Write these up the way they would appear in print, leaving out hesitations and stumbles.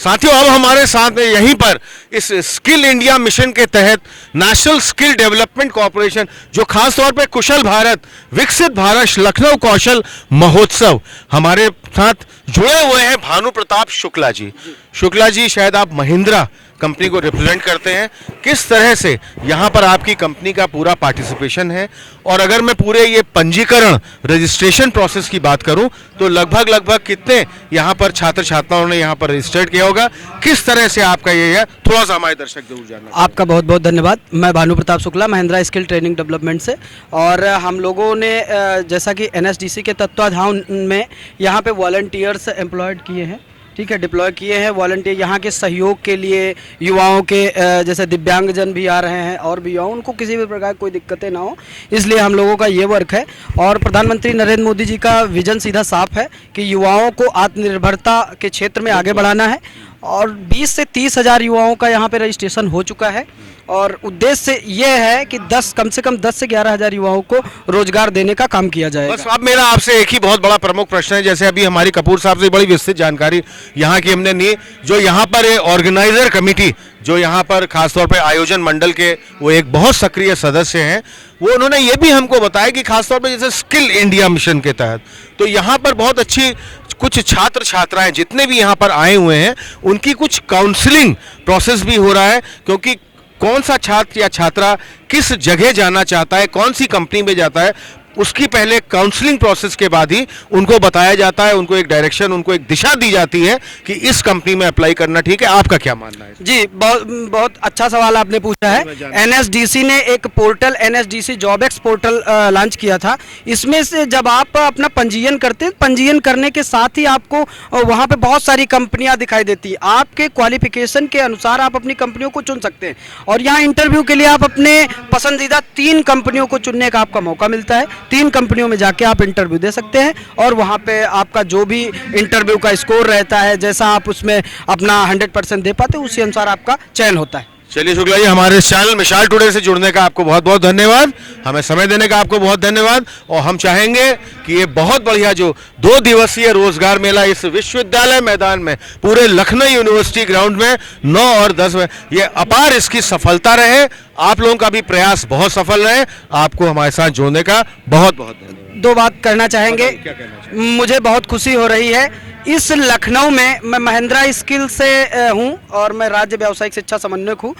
साथियों, अब हमारे साथ यहीं पर इस स्किल इंडिया मिशन के तहत नेशनल स्किल डेवलपमेंट कॉरपोरेशन, जो खास तौर पे कुशल भारत विकसित भारत लखनऊ कौशल महोत्सव, हमारे साथ जुड़े हुए हैं भानु प्रताप शुक्ला जी। शुक्ला जी, शायद आप महिंद्रा कंपनी को रिप्रेजेंट करते हैं। किस तरह से यहाँ पर आपकी कंपनी का पूरा पार्टिसिपेशन है, और अगर मैं पूरे ये पंजीकरण रजिस्ट्रेशन प्रोसेस की बात करूं तो लगभग कितने यहाँ पर छात्र छात्राओं ने यहाँ पर रजिस्टर्ड किया होगा, किस तरह से आपका ये है, थोड़ा सा हमारे दर्शक जरूर जानना। आपका बहुत बहुत धन्यवाद। मैं Bhanu Pratap Shukla, Mahindra skill training development से, और हम लोगों ने जैसा कि NSDC के तत्वाधान में यहाँ पे वॉलंटियर्स एम्प्लॉयड किए हैं, ठीक है, डिप्लॉय किए हैं वॉलंटियर यहाँ के सहयोग के लिए। युवाओं के जैसे दिव्यांगजन भी आ रहे हैं और भी युवा, उनको किसी भी प्रकार कोई दिक्कतें ना हो, इसलिए हम लोगों का ये वर्क है। और प्रधानमंत्री नरेंद्र मोदी जी का विजन सीधा साफ है कि युवाओं को आत्मनिर्भरता के क्षेत्र में आगे बढ़ाना है, और 20 से 30 हज़ार युवाओं का यहाँ पे रजिस्ट्रेशन हो चुका है, और उद्देश्य ये है कि कम से कम 10 से 11 हज़ार युवाओं को रोजगार देने का काम किया जाएगा। बस अब मेरा आपसे एक ही बहुत बड़ा प्रमुख प्रश्न है, जैसे अभी हमारी कपूर साहब से बड़ी विस्तृत जानकारी यहाँ की हमने ली, जो यहाँ पर ऑर्गेनाइजर कमेटी, जो यहाँ पर खासतौर पर आयोजन मंडल के वो एक बहुत सक्रिय सदस्य हैं, वो उन्होंने ये भी हमको बताया कि खासतौर पर जैसे स्किल इंडिया मिशन के तहत तो यहाँ पर बहुत अच्छी कुछ छात्र छात्राएं जितने भी यहाँ पर आए हुए हैं, उनकी कुछ काउंसलिंग प्रोसेस भी हो रहा है, क्योंकि कौन सा छात्र या छात्रा किस जगह जाना चाहता है, कौन सी कंपनी में जाता है, उसकी पहले काउंसलिंग प्रोसेस के बाद ही उनको बताया जाता है, उनको एक डायरेक्शन, उनको एक दिशा दी जाती है कि इस कंपनी में अप्लाई करना ठीक है। आपका क्या मानना है? जी, बहुत अच्छा सवाल आपने पूछा है। NSDC ने एक पोर्टल NSDC जॉबएक्स पोर्टल लॉन्च किया था। इसमें से जब आप अपना पंजीयन करते हैं, पंजीयन करने के साथ ही आपको वहाँ पे बहुत सारी कंपनियाँ दिखाई देती है। आपके क्वालिफिकेशन के अनुसार आप अपनी कंपनियों को चुन सकते हैं, और यहाँ इंटरव्यू के लिए आप अपने पसंदीदा 3 कंपनियों को चुनने का आपका मौका मिलता है। 3 कंपनियों में जाके आप इंटरव्यू दे सकते हैं, और वहाँ पे आपका जो भी इंटरव्यू का स्कोर रहता है, जैसा आप उसमें अपना 100% दे पाते हैं, उसी अनुसार आपका चयन होता है। चलिए शुक्ला जी, हमारे चैनल मिसाल टुडे से जुड़ने का आपको बहुत बहुत धन्यवाद, हमें समय देने का आपको बहुत धन्यवाद। और हम चाहेंगे कि ये बहुत बढ़िया जो 2 दिवसीय रोजगार मेला इस विश्वविद्यालय मैदान में पूरे लखनऊ यूनिवर्सिटी ग्राउंड में 9 और 10 में ये अपार इसकी सफलता रहे, आप लोगों का भी प्रयास बहुत सफल रहे। आपको हमारे साथ जोड़ने का बहुत बहुत धन्यवाद। 2 बात करना चाहेंगे। क्या कहना चाहेंगे? मुझे बहुत खुशी हो रही है इस लखनऊ में, मैं महिंद्रा स्किल से हूँ और मैं राज्य व्यावसायिक शिक्षा समन्वयक हूँ।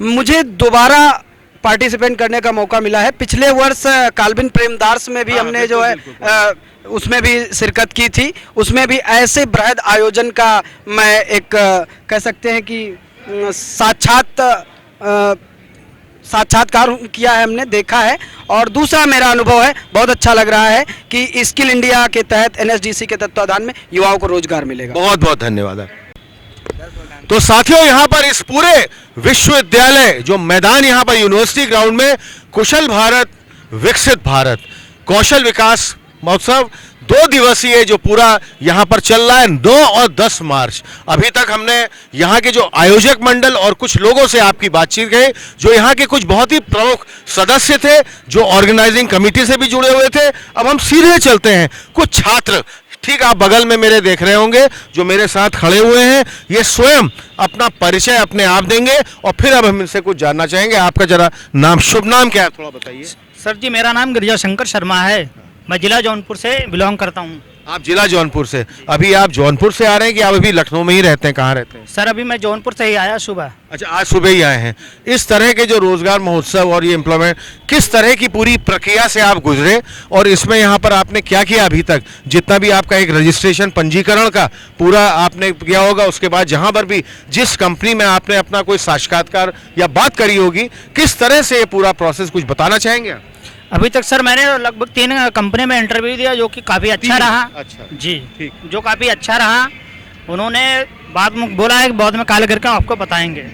मुझे दोबारा पार्टिसिपेट करने का मौका मिला है। पिछले वर्ष काल्विन प्रेमदास में भी हमने जो है उसमें भी शिरकत की थी। उसमें भी ऐसे बृहद आयोजन का मैं एक कह सकते हैं कि साक्षात्कार किया है, हमने देखा है। और दूसरा मेरा अनुभव है, बहुत अच्छा लग रहा है कि स्किल इंडिया के तहत NSDC के तत्वाधान में युवाओं को रोजगार मिलेगा। बहुत बहुत धन्यवाद। तो साथियों, यहाँ पर इस पूरे विश्वविद्यालय जो मैदान यहाँ पर यूनिवर्सिटी ग्राउंड में कुशल भारत विकसित भारत कौशल विकास महोत्सव 2 दिवसीय जो पूरा यहाँ पर चल रहा है 9 और 10 मार्च। अभी तक हमने यहाँ के जो आयोजक मंडल और कुछ लोगों से आपकी बातचीत गई, जो यहाँ के कुछ बहुत ही प्रमुख सदस्य थे, जो ऑर्गेनाइजिंग कमेटी से भी जुड़े हुए थे। अब हम सीधे चलते हैं, कुछ छात्र ठीक आप बगल में मेरे देख रहे होंगे जो मेरे साथ खड़े हुए हैं, ये स्वयं अपना परिचय अपने आप देंगे, और फिर अब हम इनसे कुछ जानना चाहेंगे। आपका जरा नाम, शुभ नाम क्या है, थोड़ा बताइए। सर जी, मेरा नाम गिरिजा शंकर शर्मा है, मैं जिला जौनपुर से बिलोंग करता हूँ। आप जिला जौनपुर से, अभी आप जौनपुर से आ रहे हैं कि आप अभी लखनऊ में ही रहते हैं, कहाँ रहते हैं? सर अभी मैं जौनपुर से ही आया सुबह। अच्छा, आज सुबह ही आए हैं। इस तरह के जो रोजगार महोत्सव और ये एम्प्लॉयमेंट, किस तरह की पूरी प्रक्रिया से आप गुजरे, और इसमें यहाँ पर आपने क्या किया अभी तक, जितना भी आपका एक रजिस्ट्रेशन पंजीकरण का पूरा आपने किया होगा, उसके बाद जहाँ पर भी जिस कंपनी में आपने अपना कोई साक्षात्कार या बात करी होगी, किस तरह से ये पूरा प्रोसेस कुछ बताना चाहेंगे आप? अभी तक सर मैंने लगभग 3 कंपनी में इंटरव्यू दिया, जो कि काफ़ी अच्छा रहा। अच्छा जी, ठीक, जो काफ़ी अच्छा रहा। उन्होंने बाद में बोला है कि बाद में कॉल करके आपको बताएंगे।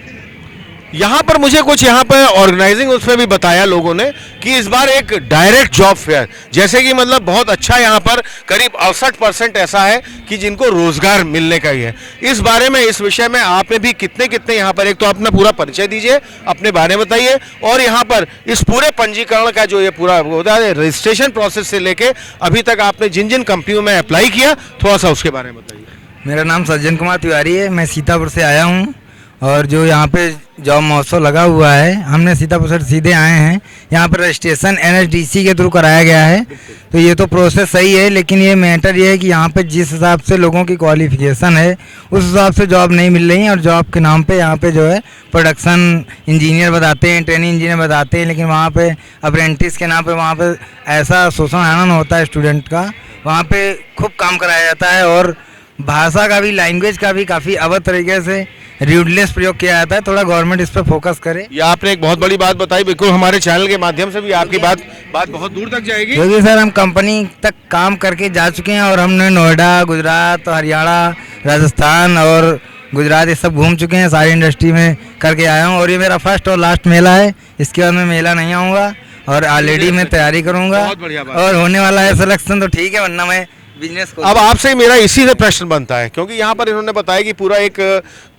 यहाँ पर मुझे कुछ यहाँ पर ऑर्गेनाइजिंग उसमें भी बताया लोगों ने कि इस बार एक डायरेक्ट जॉब फेयर, जैसे कि मतलब बहुत अच्छा यहाँ पर करीब 68% ऐसा है कि जिनको रोजगार मिलने का ही है। इस बारे में, इस विषय में आपने भी कितने यहाँ पर, एक तो अपना पूरा परिचय दीजिए, अपने बारे में बताइए, और यहाँ पर इस पूरे पंजीकरण का जो ये पूरा होता है रजिस्ट्रेशन प्रोसेस से लेके अभी तक आपने जिन जिन कंपनियों में अप्लाई किया, थोड़ा सा उसके बारे में बताइए। मेरा नाम सज्जन कुमार तिवारी है। मैं सीतापुर से आया हूँ और जो यहाँ पे जॉब महोत्सव लगा हुआ है, हमने सीतापुर से सीधे आए हैं। यहाँ पर रजिस्ट्रेशन NSDC के थ्रू कराया गया है, तो ये तो प्रोसेस सही है, लेकिन ये मैटर ये है कि यहाँ पे जिस हिसाब से लोगों की क्वालिफिकेशन है उस हिसाब से जॉब नहीं मिल रही है। और जॉब के नाम पे यहाँ पे जो है प्रोडक्शन इंजीनियर बताते हैं, ट्रेनिंग इंजीनियर बताते हैं, लेकिन वहाँ पे अप्रेंटिस के नाम पे वहाँ पे ऐसा शोषण हनन होता है स्टूडेंट का। वहाँ पे खूब काम कराया जाता है और भाषा का भी, लैंग्वेज का भी काफ़ी अवध तरीके से रूडलेस प्रयोग किया जाता है। थोड़ा गवर्नमेंट इस पर फोकस करे। ये आपने एक बहुत बड़ी बात बताई, बिल्कुल हमारे चैनल के माध्यम से भी आपकी बात बहुत दूर तक जाएगी। क्योंकि सर हम कंपनी तक काम करके जा चुके हैं और हमने नोएडा, गुजरात, हरियाणा, राजस्थान और गुजरात ये सब घूम चुके हैं, सारी इंडस्ट्री में करके आया हूँ। और ये मेरा फर्स्ट और लास्ट मेला है, इसके बाद मैं मेला नहीं आऊँगा और ऑलरेडी मैं तैयारी करूँगा। बहुत बढ़िया बात। और होने वाला है सिलेक्शन तो ठीक है, वरना मैं बिजनेस को। अब आपसे मेरा इसी से प्रश्न बनता है, क्योंकि यहाँ पर इन्होंने बताया कि पूरा एक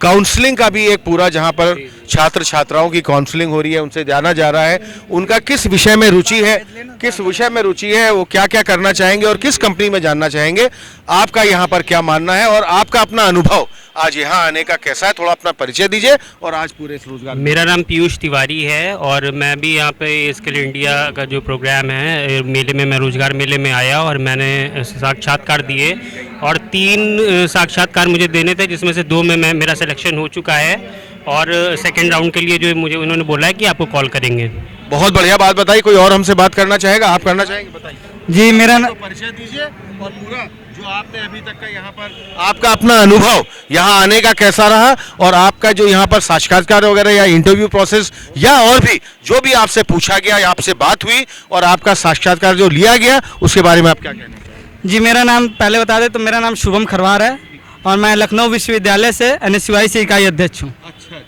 काउंसलिंग का भी एक पूरा, जहाँ पर छात्र छात्राओं की काउंसलिंग हो रही है, उनसे जाना जा रहा है उनका किस विषय में रुचि है, किस विषय में रुचि है, वो क्या क्या करना चाहेंगे और किस कंपनी में जानना चाहेंगे। आपका यहाँ पर क्या मानना है और आपका अपना अनुभव आज यहाँ आने का कैसा है, थोड़ा अपना परिचय दीजिए और आज पूरे इस रोजगार। मेरा नाम पीयूष तिवारी है और मैं भी यहाँ पे स्किल इंडिया का जो प्रोग्राम है मेले में, मैं रोजगार मेले में आया और मैंने साक्षात्कार दिए और 3 साक्षात्कार मुझे देने थे, जिसमें से 2 में मेरा सिलेक्शन हो चुका है और सेकंड राउंड के लिए जो मुझे उन्होंने बोला है कि आपको कॉल करेंगे। बहुत बढ़िया बात बताई। कोई और हमसे बात करना चाहेगा? आप करना चाहेंगे? बताइए जी, मेरा तो परिचय दीजिए और पूरा जो आपने अभी तक का यहाँ पर आपका अपना अनुभव यहाँ आने का कैसा रहा और आपका जो यहाँ पर साक्षात्कार वगैरह या इंटरव्यू प्रोसेस या और भी जो भी आपसे पूछा गया या आपसे बात हुई और आपका साक्षात्कार जो लिया गया, उसके बारे में आप क्या कहना चाहेंगे? जी, मेरा नाम पहले बता दें तो मेरा नाम शुभम खरवार है और मैं लखनऊ विश्वविद्यालय से NSUI से इकाई अध्यक्ष हूँ। अच्छा।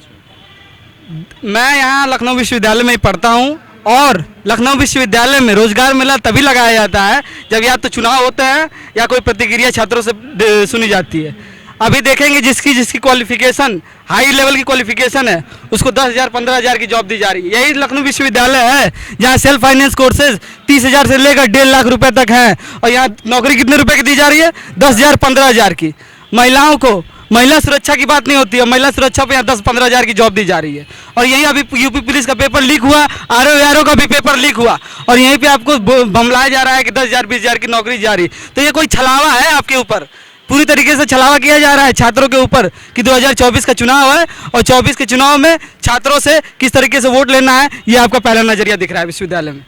मैं यहाँ लखनऊ विश्वविद्यालय में ही पढ़ता हूँ और लखनऊ विश्वविद्यालय में रोजगार मेला तभी लगाया जाता है जब या तो चुनाव होते हैं या कोई प्रतिक्रिया छात्रों से सुनी जाती है। अभी देखेंगे जिसकी क्वालिफिकेशन हाई लेवल की क्वालिफिकेशन है उसको 10,000 15,000 की जॉब दी जा रही है। यही लखनऊ विश्वविद्यालय है जहाँ सेल्फ फाइनेंस कोर्सेज 30,000 से लेकर 1.5 लाख रुपए तक हैं और यहाँ नौकरी कितने रुपए की दी जा रही है? 10,000 15,000 की। महिलाओं को महिला सुरक्षा की बात नहीं होती है, महिला सुरक्षा पे यहाँ 10-15 हज़ार की जॉब दी जा रही है। और यही अभी यूपी पुलिस का पेपर लीक हुआ, RO का भी पेपर लीक हुआ और यहीं पे आपको बमलाया जा रहा है कि 10,000 20,000 की नौकरी जारी। तो ये कोई छलावा है आपके ऊपर, पूरी तरीके से छलावा किया जा रहा है छात्रों के ऊपर कि 2024 का चुनाव है और 24 के चुनाव में छात्रों से किस तरीके से वोट लेना है, ये आपका पहला नजरिया दिख रहा है विश्वविद्यालय में।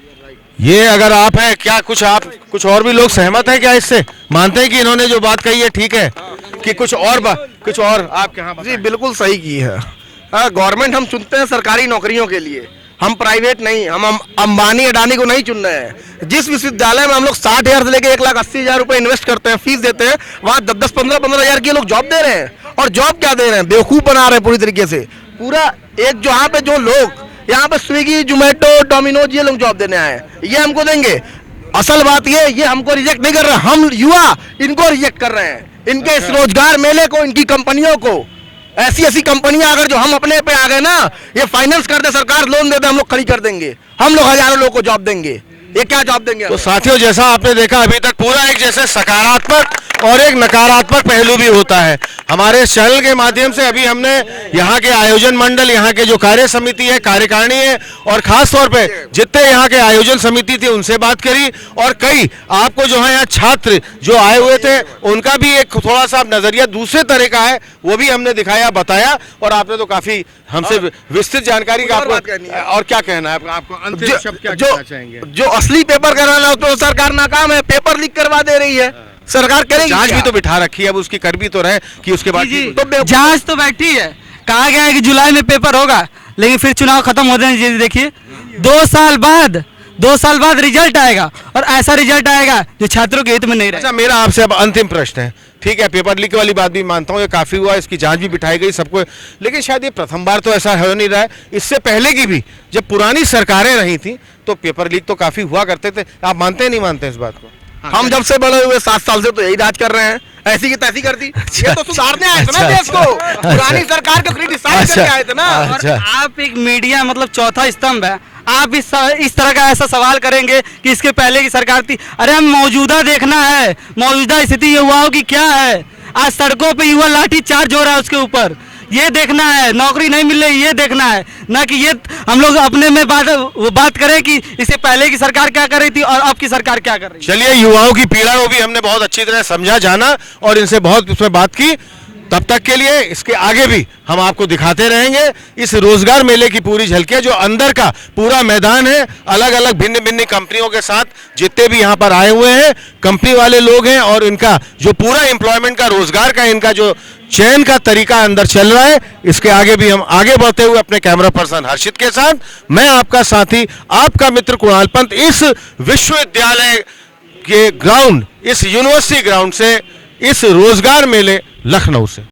ये अगर आप हैं, क्या कुछ आप कुछ और भी लोग सहमत हैं क्या इससे? मानते हैं कि इन्होंने जो बात कही है ठीक है कि कुछ और आप क्या? जी बिल्कुल सही की है। गवर्नमेंट हम चुनते हैं सरकारी नौकरियों के लिए, हम प्राइवेट नहीं, हम अंबानी अडानी को नहीं चुन रहे हैं। जिस विश्वविद्यालय में हम लोग 60,000 से लेकर 1,80,000 रुपए इन्वेस्ट करते हैं, फीस देते हैं, वहाँ 10-10 15-15 हज़ार के लोग जॉब दे रहे हैं। और जॉब क्या दे रहे हैं? बेवकूफ़ बना रहे हैं पूरी तरीके से। पूरा एक जो यहाँ पे जो लोग यहाँ पे स्विगी जोमेटो डोमिनोज ये लोग जॉब देने आए हैं, ये हमको देंगे। असल बात ये हमको रिजेक्ट नहीं कर रहे, हम युवा इनको रिजेक्ट कर रहे हैं। इनके इस रोजगार मेले को, इनकी कंपनियों को, ऐसी कंपनियां अगर जो हम अपने पे आ गए ना, ये फाइनेंस कर दे, सरकार लोन दे दे, हम लोग खड़ी कर देंगे, हम लोग हजारों लोगों को जॉब देंगे। ये क्या जॉब देंगे? तो साथियों, जैसा आपने देखा अभी तक पूरा एक जैसे सकारात्मक और एक नकारात्मक पहलू भी होता है। हमारे चैनल के माध्यम से अभी हमने यहाँ के आयोजन मंडल, यहाँ के जो कार्य समिति है, कार्यकारिणी है और खास तौर पे जितने यहाँ के आयोजन समिति थे उनसे बात करी और कई आपको जो है यहाँ छात्र जो आए हुए थे उनका भी एक थोड़ा सा नजरिया दूसरे तरह का है, वो भी हमने दिखाया, बताया और आपने तो काफी हमसे विस्तृत जानकारी का आपको। और क्या कहना है आपको? अंतिम शब्द क्या कहना चाहेंगे? जो असली पेपर कराना हो तो सरकार नाकाम है, पेपर लीक करवा दे रही है सरकार। करेगी जांच भी तो बिठा रखी है, अब उसकी कर भी तो रहे कि उसके बाद तो जांच तो बैठी है। कहा गया है कि जुलाई में पेपर होगा, लेकिन फिर चुनाव खत्म हो जाने दीजिए। देखिए 2 साल बाद रिजल्ट आएगा और ऐसा रिजल्ट आएगा जो छात्रों के हित में नहीं रहेगा। अच्छा, मेरा आपसे अब अंतिम प्रश्न है। ठीक है, पेपर लीक वाली बात भी मानता हूँ, ये काफी हुआ, इसकी जांच भी बिठाई गई सबको, लेकिन शायद ये प्रथम बार तो ऐसा हो नहीं रहा है। इससे पहले की भी जब पुरानी सरकारें रही थी तो पेपर लीक तो काफी हुआ करते थे। आप मानते हैं नहीं मानते इस बात को? हम जब से बड़े हुए 7 साल से तो यही राज कर रहे हैं, ऐसी की तैसी कर दी। ये तो सुधारने आए थे ना देश को, पुरानी सरकार को क्रिटिसाइज करके आए थे ना। और आप एक मीडिया मतलब चौथा स्तंभ है, आप इस तरह का ऐसा सवाल करेंगे कि इसके पहले की सरकार थी। अरे हम मौजूदा देखना है, मौजूदा स्थिति युवाओं की क्या है। आज सड़कों पे युवा लाठी चार्ज हो रहा है उसके ऊपर। ये देखना है, नौकरी नहीं मिल रही ये देखना है, ना कि ये हम लोग अपने में बात करें कि इससे पहले की सरकार क्या कर रही थी और अब की सरकार क्या कर रही है। चलिए, युवाओं की पीड़ा को भी हमने बहुत अच्छी तरह समझा, जाना और इनसे बहुत उसमें बात की। तब तक के लिए इसके आगे भी हम आपको दिखाते रहेंगे इस रोजगार मेले की पूरी झलकियां, जो अंदर का पूरा मैदान है, अलग अलग भिन्न भिन्न कंपनियों के साथ जितने भी यहाँ पर आए हुए हैं कंपनी वाले लोग हैं, और इनका जो पूरा एम्प्लॉयमेंट का, रोजगार का, इनका जो चयन का तरीका अंदर चल रहा है, इसके आगे भी हम आगे बढ़ते हुए अपने कैमरा पर्सन हर्षित के साथ, मैं आपका साथी, आपका मित्र कुणाल पंत, इस विश्वविद्यालय के ग्राउंड, इस यूनिवर्सिटी ग्राउंड से, इस रोजगार मेले लखनऊ से।